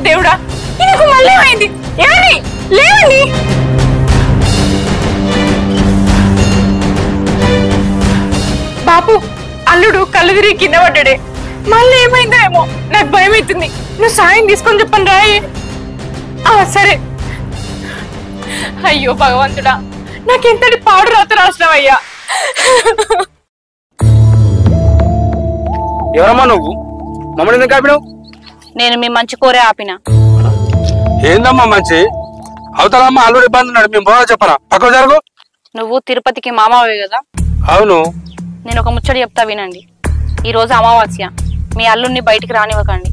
దేవుడా, ఈయనకు మళ్ళీ ఏమైంది? ఏమండి, లేవండి. బాపు, అల్లుడు కళ్ళు తిరిగి కింద పడ్డాడే. మళ్ళీ ఏమైందో ఏమో, నాకు భయం అవుతుంది. నువ్వు సాయం తీసుకొని చెప్పండి రాయి. సరే. అయ్యో భగవంతుడా, నాకెంతటి పాడు రాత రాసినావయ్యా. ఎవరమ్మా నువ్వు? మమ్మల్ని ఎందుకు ఆపినావు? నేను మీ మంచి కోరే ఆపిన. ఏందమ్మా మంచి? అవతలమ్మా అల్లుడు ఇబ్బంది ఉన్నాడు, మేము బాగా చెప్పరా? పక్కన జరుగు. నువ్వు తిరుపతికి మామావే కదా? అవును. నేను ఒక ముచ్చట చెప్తా వినండి. ఈ రోజు అమావాస్య, మీ అల్లుడిని బయటికి రానివ్వకండి.